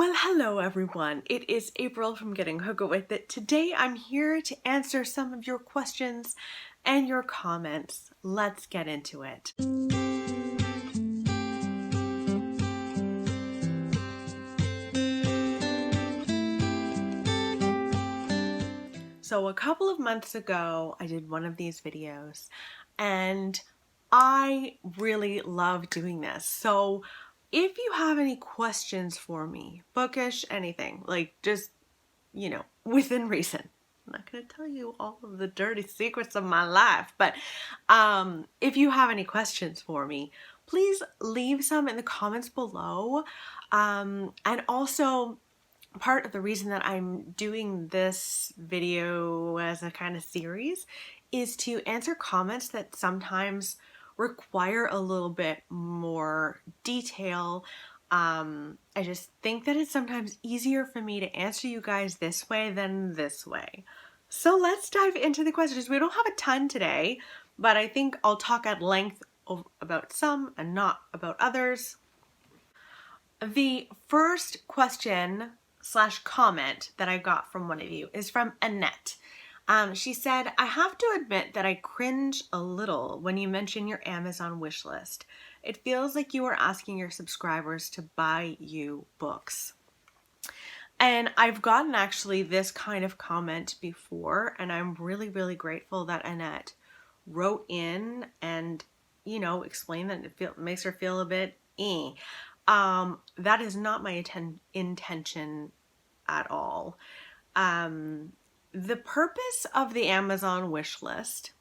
Well, hello everyone. It is April from Getting Hooked With It. Today I'm here to answer some of your questions and your comments. Let's get into it. So a couple of months ago, I did one of these videos and I really love doing this. So if you have any questions for me, bookish, anything, like just, within reason. I'm not going to tell you all of the dirty secrets of my life, but if you have any questions for me, please leave some in the comments below. And also, part of the reason that I'm doing this video as a kind of series is to answer comments that sometimes require a little bit more detail. I just think that it's sometimes easier for me to answer you guys this way than this way. So let's dive into the questions. We don't have a ton today, but I think I'll talk at length about some and not about others. The first question / comment that I got from one of you is from Annette. She said, I have to admit that I cringe a little when you mention your Amazon wish list. It feels like you are asking your subscribers to buy you books. And I've gotten actually this kind of comment before, and I'm really, really grateful that Annette wrote in and, explained that it makes her feel a bit that is not my intention at all. The purpose of the Amazon wish list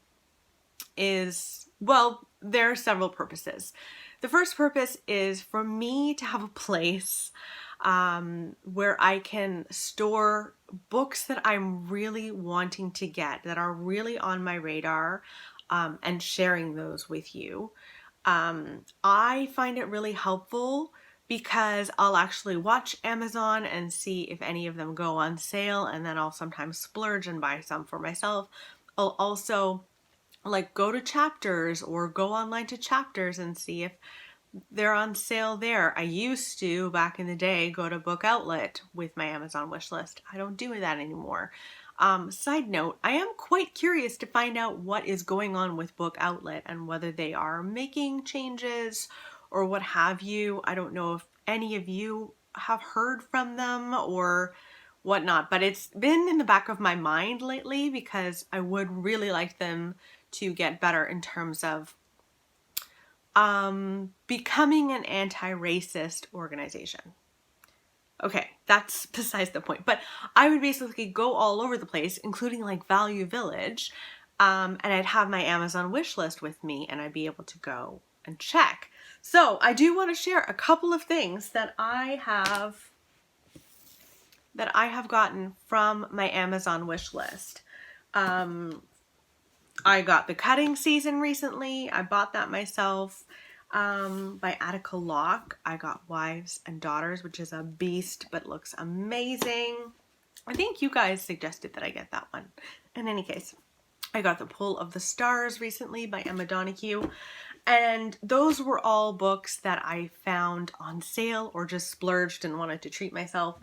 is, well, there are several purposes. The first purpose is for me to have a place where I can store books that I'm really wanting to get, that are really on my radar, and sharing those with you. I find it really helpful because I'll actually watch Amazon and see if any of them go on sale, and then I'll sometimes splurge and buy some for myself. I'll also go to Chapters or go online to Chapters and see if they're on sale there. I used to, back in the day, go to Book Outlet with my Amazon wish list. I don't do that anymore. Side note, I am quite curious to find out what is going on with Book Outlet and whether they are making changes or what have you. I don't know if any of you have heard from them or whatnot, but it's been in the back of my mind lately because I would really like them to get better in terms of becoming an anti-racist organization. Okay, that's besides the point. But I would basically go all over the place, including Value Village, and I'd have my Amazon wish list with me, and I'd be able to go and check. So I do want to share a couple of things that I have gotten from my Amazon wish list. I got The Cutting Season recently. I bought that myself. By Attica Locke. I got Wives and Daughters, which is a beast but looks amazing. I think you guys suggested that I get that one. In any case, I got The Pull of the Stars recently by Emma Donoghue, and those were all books that I found on sale or just splurged and wanted to treat myself.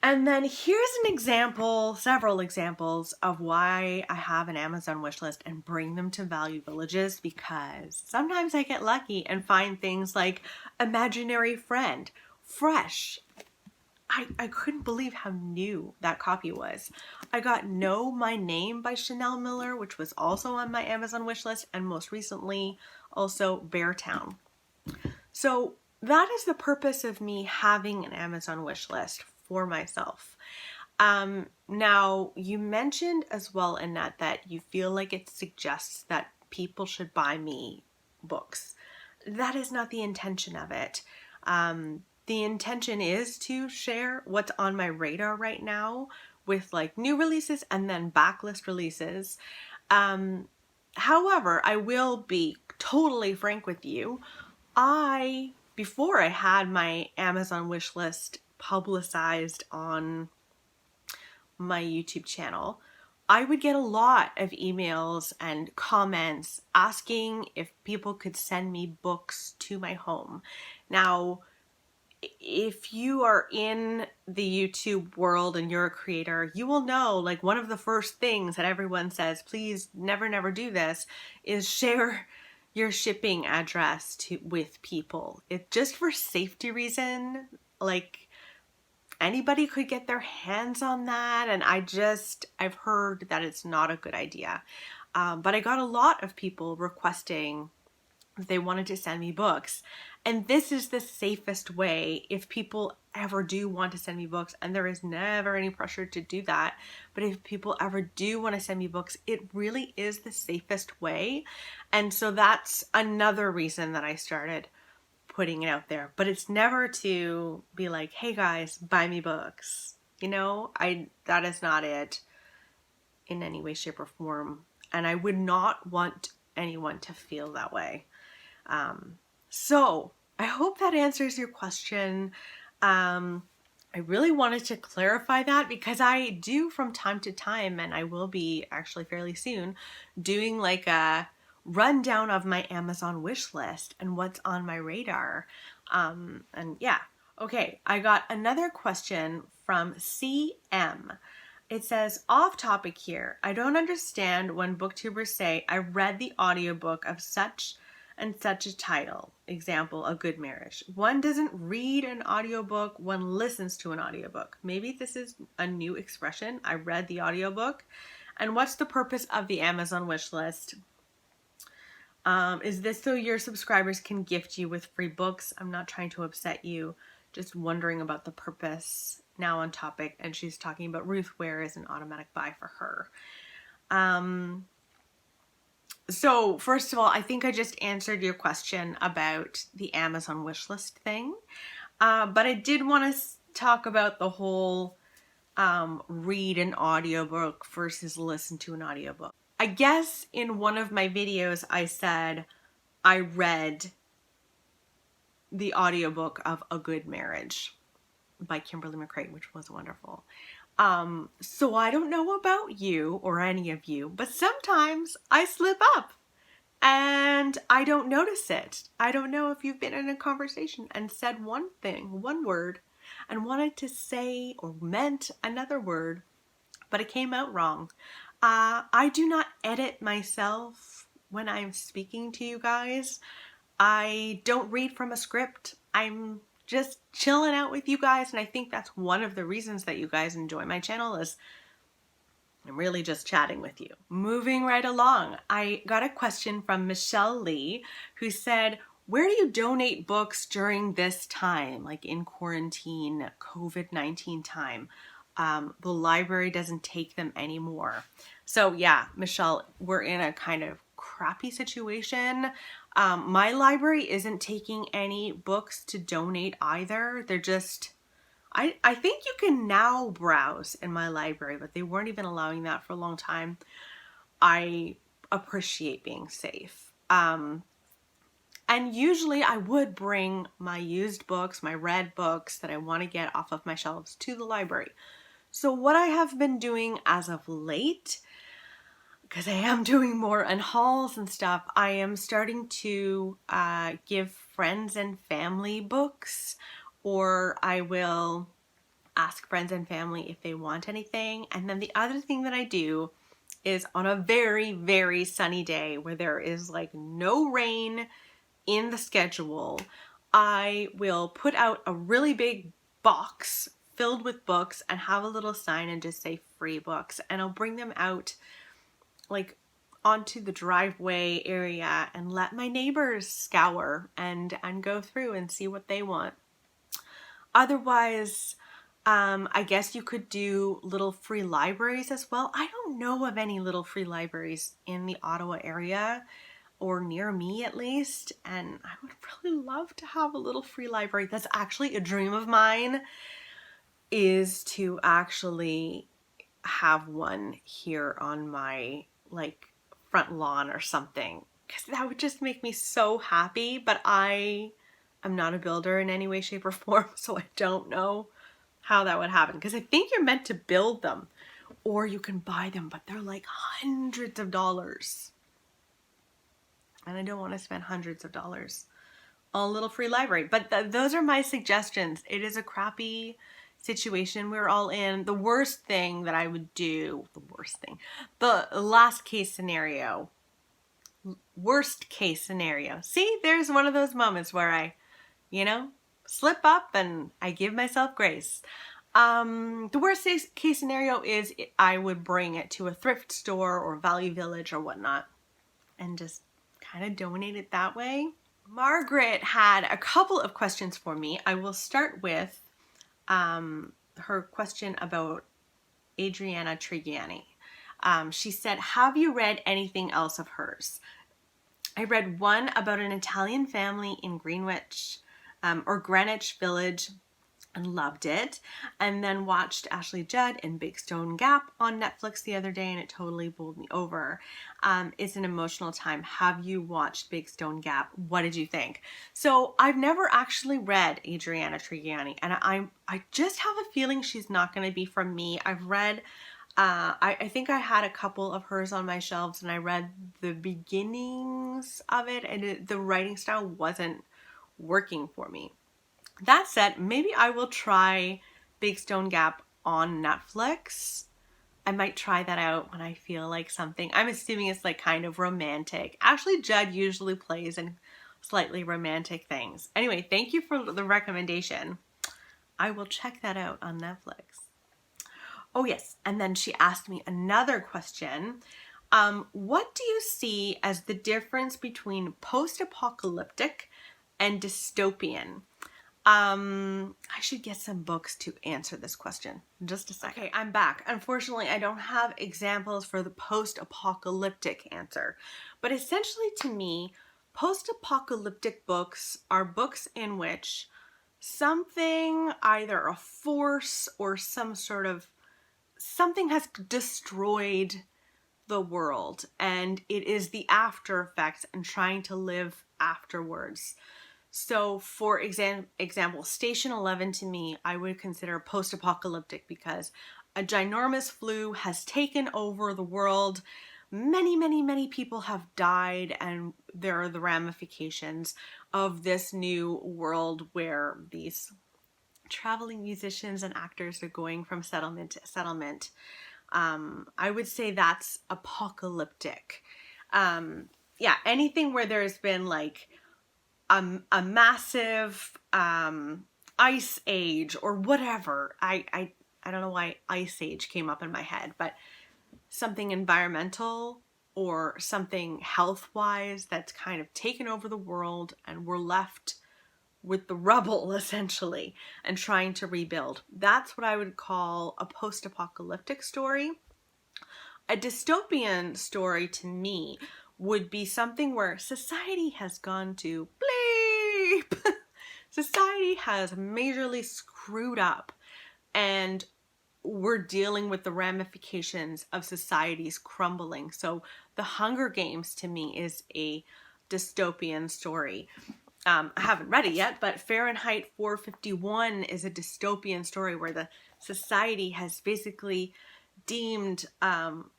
And then here's an example, several examples of why I have an Amazon wish list and bring them to Value Villages, because sometimes I get lucky and find things like Imaginary Friend, fresh. I couldn't believe how new that copy was. I got Know My Name by Chanel Miller, which was also on my Amazon wish list, and most recently also Beartown. So that is the purpose of me having an Amazon wish list for myself. Now, you mentioned as well, Annette, that you feel like it suggests that people should buy me books. That is not the intention of it. The intention is to share what's on my radar right now with new releases and then backlist releases. However, I will be totally frank with you. Before I had my Amazon wish list publicized on my YouTube channel, I would get a lot of emails and comments asking if people could send me books to my home. Now, if you are in the YouTube world and you're a creator, you will know, like, one of the first things that everyone says, please never do this, is share your shipping address with people. It just for safety reason, like, anybody could get their hands on that, and I've heard that it's not a good idea. But I got a lot of people requesting if they wanted to send me books. And this is the safest way if people ever do want to send me books, and there is never any pressure to do that. But if people ever do want to send me books, it really is the safest way. And so that's another reason that I started putting it out there. But it's never to be like, hey guys, buy me books. You know, that is not it in any way, shape, or form. And I would not want anyone to feel that way. So I hope that answers your question. I really wanted to clarify that because I do from time to time, and I will be actually fairly soon, doing like a rundown of my Amazon wish list and what's on my radar. And yeah. Okay, I got another question from CM. It says, off topic here, I don't understand when booktubers say, I read the audiobook of such and such a title. Example, A Good Marriage. One doesn't read an audiobook, one listens to an audiobook. Maybe this is a new expression. I read the audiobook. And what's the purpose of the Amazon wish list? Is this so your subscribers can gift you with free books? I'm not trying to upset you. Just wondering about the purpose. Now on topic, and she's talking about Ruth Ware is an automatic buy for her. So first of all, I think I just answered your question about the Amazon wishlist thing. But I did want to talk about the whole read an audiobook versus listen to an audiobook. I guess in one of my videos I said I read the audiobook of A Good Marriage by Kimberly McCrae, which was wonderful. So I don't know about you or any of you, but sometimes I slip up and I don't notice it. I don't know if you've been in a conversation and said one thing, one word, and wanted to say or meant another word, but it came out wrong. I do not edit myself when I'm speaking to you guys. I don't read from a script. I'm just chilling out with you guys, and I think that's one of the reasons that you guys enjoy my channel is I'm really just chatting with you. Moving right along, I got a question from Michelle Lee who said, where do you donate books during this time, like in quarantine, COVID-19 time? The library doesn't take them anymore. So yeah, Michelle, we're in a kind of crappy situation. My library isn't taking any books to donate either. They're just, I think you can now browse in my library, but they weren't even allowing that for a long time. I appreciate being safe. And usually I would bring my used books, my read books that I want to get off of my shelves to the library. So what I have been doing as of late, because I am doing more unhauls and stuff, I am starting to give friends and family books, or I will ask friends and family if they want anything. And then the other thing that I do is on a very, very sunny day where there is like no rain in the schedule, I will put out a really big box filled with books and have a little sign and just say free books, and I'll bring them out like onto the driveway area and let my neighbors scour and go through and see what they want. Otherwise, I guess you could do little free libraries as well. I don't know of any little free libraries in the Ottawa area, or near me at least, and I would really love to have a little free library. That's actually a dream of mine, is to actually have one here on my like front lawn or something, because that would just make me so happy. But I am not a builder in any way, shape, or form, so I don't know how that would happen, because I think you're meant to build them or you can buy them, but they're like hundreds of dollars. And I don't want to spend hundreds of dollars a little free library. But those are my suggestions. It is a crappy situation we're all in. The worst thing that I would do, the last case scenario, worst case scenario. See, there's one of those moments where I, slip up and I give myself grace. The worst case scenario is I would bring it to a thrift store or Value Village or whatnot and just kind of donate it that way. Margaret had a couple of questions for me. I will start with her question about Adriana Trigiani. She said, have you read anything else of hers? I read one about an Italian family in Greenwich Village and loved it, and then watched Ashley Judd in Big Stone Gap on Netflix the other day and it totally bowled me over. It's an emotional time. Have you watched Big Stone Gap? What did you think? So I've never actually read Adriana Trigiani, and I just have a feeling she's not going to be from me. I've read I think I had a couple of hers on my shelves and I read the beginnings of it, and the writing style wasn't working for me. That said, maybe I will try Big Stone Gap on Netflix. I might try that out when I feel like something. I'm assuming it's like kind of romantic. Ashley Judd usually plays in slightly romantic things. Anyway, thank you for the recommendation. I will check that out on Netflix. Oh yes, and then she asked me another question. What do you see as the difference between post-apocalyptic and dystopian? I should get some books to answer this question. Just a second. Okay, I'm back. Unfortunately, I don't have examples for the post-apocalyptic answer. But essentially to me, post-apocalyptic books are books in which something, either a force or something has destroyed the world, and it is the after effects and trying to live afterwards. So for example, Station 11 to me, I would consider post-apocalyptic because a ginormous flu has taken over the world. Many, many, many people have died, and there are the ramifications of this new world where these traveling musicians and actors are going from settlement to settlement. I would say that's apocalyptic. Yeah, anything where there's been like a massive ice age or whatever. I don't know why ice age came up in my head, but something environmental or something health-wise that's kind of taken over the world and we're left with the rubble essentially and trying to rebuild. That's what I would call a post-apocalyptic story. A dystopian story to me would be something where society has gone to bleep. Society has majorly screwed up and we're dealing with the ramifications of society's crumbling. So The Hunger Games to me is a dystopian story. I haven't read it yet, but Fahrenheit 451 is a dystopian story where the society has basically deemed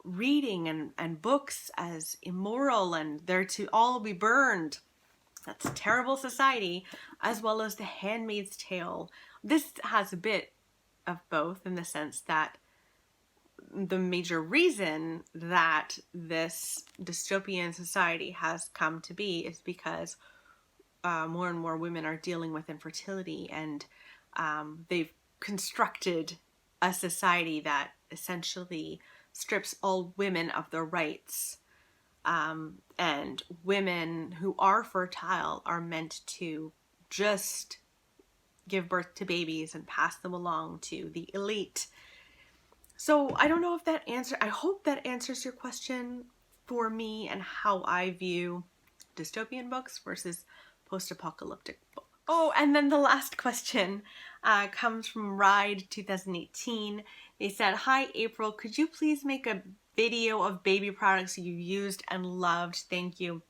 reading and books as immoral and they're to all be burned. That's a terrible society, as well as The Handmaid's Tale. This has a bit of both in the sense that the major reason that this dystopian society has come to be is because more and more women are dealing with infertility, and they've constructed a society that essentially strips all women of their rights. And women who are fertile are meant to just give birth to babies and pass them along to the elite. So I don't know if that I hope that answers your question for me and how I view dystopian books versus post-apocalyptic books. Oh, and then the last question comes from Ride 2018. They said, "Hi April, could you please make a video of baby products you used and loved? Thank you."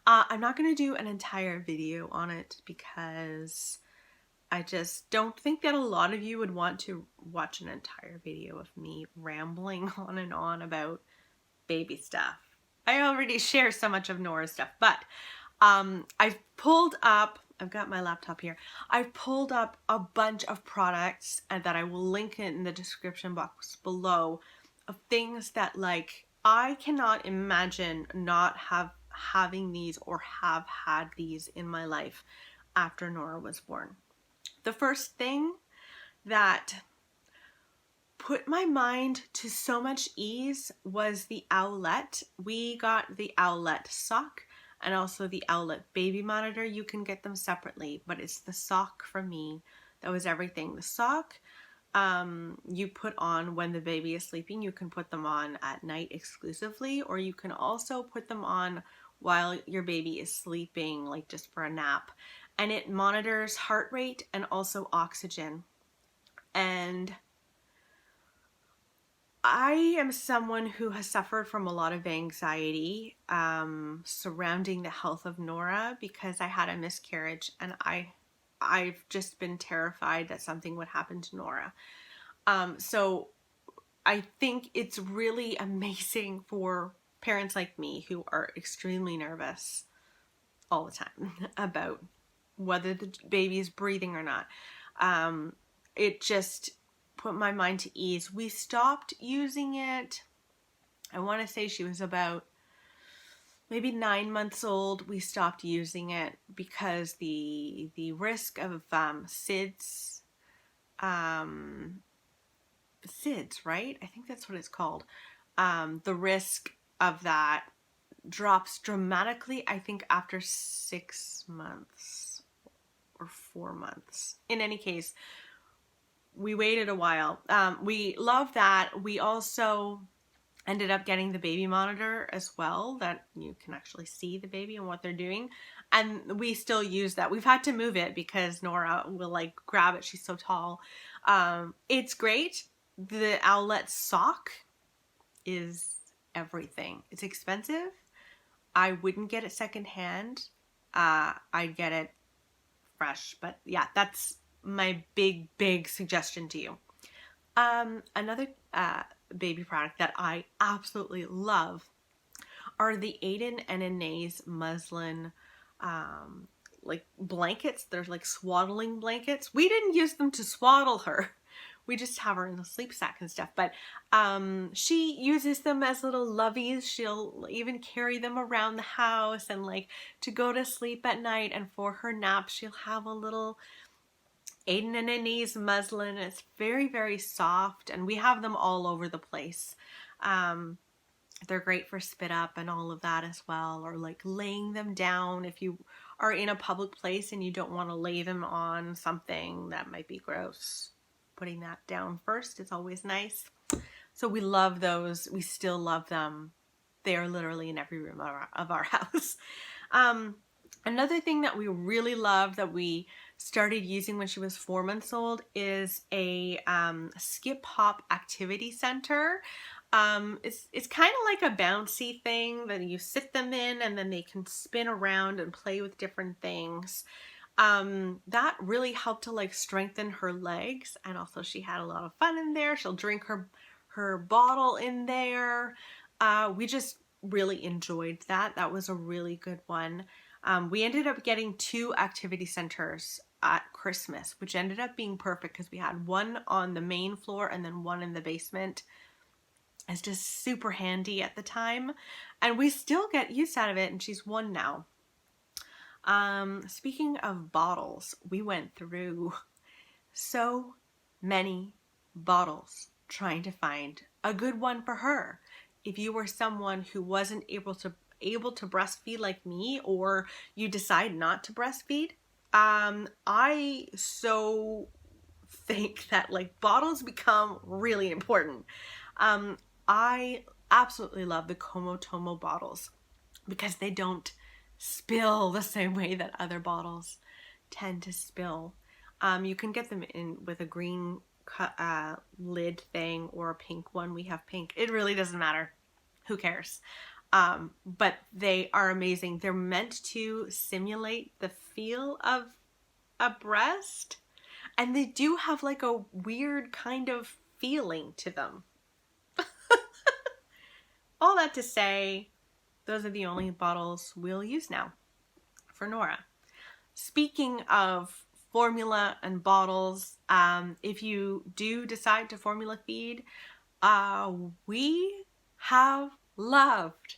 I'm not going to do an entire video on it because I just don't think that a lot of you would want to watch an entire video of me rambling on and on about baby stuff. I already share so much of Nora's stuff, but I've pulled up, I've got my laptop here. I've pulled up a bunch of products and that I will link in the description box below of things that like I cannot imagine not having these or have had these in my life after Nora was born. The first thing that put my mind to so much ease was the Owlet. We got the Owlet sock and also the Owlet baby monitor. You can get them separately, but it's the sock for me that was everything. The sock you put on when the baby is sleeping. You can put them on at night exclusively, or you can also put them on while your baby is sleeping, like just for a nap. And it monitors heart rate and also oxygen. And I am someone who has suffered from a lot of anxiety surrounding the health of Nora because I had a miscarriage, and I've just been terrified that something would happen to Nora. So I think it's really amazing for parents like me who are extremely nervous all the time about whether the baby is breathing or not. It just put my mind to ease. We stopped using it, I want to say she was about maybe 9 months old. We stopped using it because the risk of SIDS, SIDS, right? I think that's what it's called. The risk of that drops dramatically, I think, after 6 months or 4 months. In any case, we waited a while. We love that. We also ended up getting the baby monitor as well, that you can actually see the baby and what they're doing. And we still use that. We've had to move it because Nora will like grab it. She's so tall. It's great. The Owlet sock is everything. It's expensive. I wouldn't get it secondhand. I'd get it fresh. But yeah, that's my big suggestion to you. Another baby product that I absolutely love are the Aden and Anais muslin like blankets. They're like swaddling blankets. We didn't use them to swaddle her. We just have her in the sleep sack and stuff. But she uses them as little loveys. She'll even carry them around the house and like to go to sleep at night. And for her nap, she'll have a little Aden and Anais muslin. It's very soft, and we have them all over the place. They're great for spit up and all of that as well, or like laying them down if you are in a public place and you don't want to lay them on something that might be gross. Putting that down first is always nice. So we love those. We still love them. They are literally in every room of our house. Another thing that we really love that we started using when she was 4 months old is a Skiphop activity center. It's kind of like a bouncy thing that you sit them in and then they can spin around and play with different things. That really helped to like strengthen her legs, and also she had a lot of fun in there. She'll drink her bottle in there. We just really enjoyed that. That was a really good one. We ended up getting 2 activity centers at Christmas, which ended up being perfect because we had one on the main floor and then one in the basement. It's just super handy at the time, and we still get use out of it, and she's 1 now. Speaking of bottles, we went through so many bottles trying to find a good one for her. If you were someone who wasn't able to breastfeed like me, or you decide not to breastfeed, I so think that like bottles become really important. I absolutely love the Comotomo bottles because they don't spill the same way that other bottles tend to spill. You can get them in with a green lid thing or a pink one. We have pink. It really doesn't matter. Who cares? But they are amazing. They're meant to simulate the feel of a breast, and they do have like a weird kind of feeling to them. All that to say, those are the only bottles we'll use now. for Nora. Speaking of formula and bottles, if you do decide to formula feed, we have loved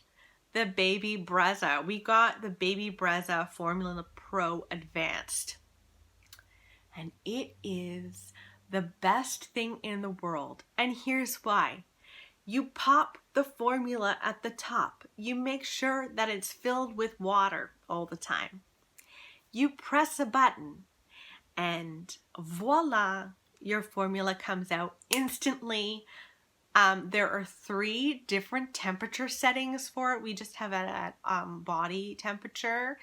the Baby Brezza. We got the Baby Brezza Formula Pro Advanced. And it is the best thing in the world. And here's why. You pop the formula at the top. You make sure that it's filled with water all the time. You press a button and voila, your formula comes out instantly. There are 3 different temperature settings for it. We just have it at body temperature,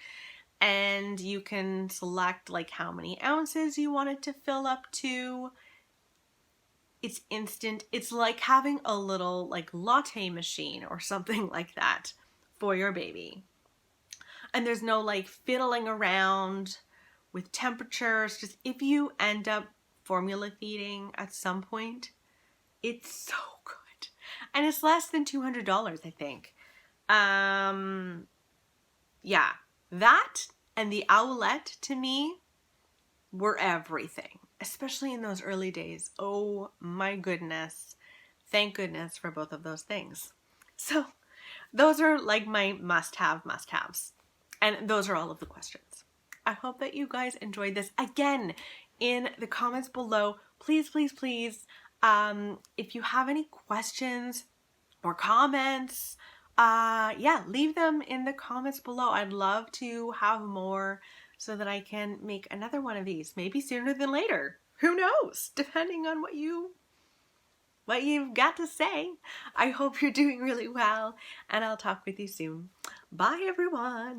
and you can select like how many ounces you want it to fill up to. It's instant. It's like having a little like latte machine or something like that for your baby. And there's no like fiddling around with temperatures. Just if you end up formula feeding at some point, it's so good. And it's less than $200, I think. Yeah, that and the Owlet to me were everything, especially in those early days. Oh my goodness. Thank goodness for both of those things. So those are like my must-haves. And those are all of the questions. I hope that you guys enjoyed this. Again, in the comments below, please, please, please, if you have any questions or comments, yeah, leave them in the comments below. I'd love to have more so that I can make another one of these, maybe sooner than later. Who knows? Depending on what you've got to say. I hope you're doing really well, and I'll talk with you soon. Bye, everyone.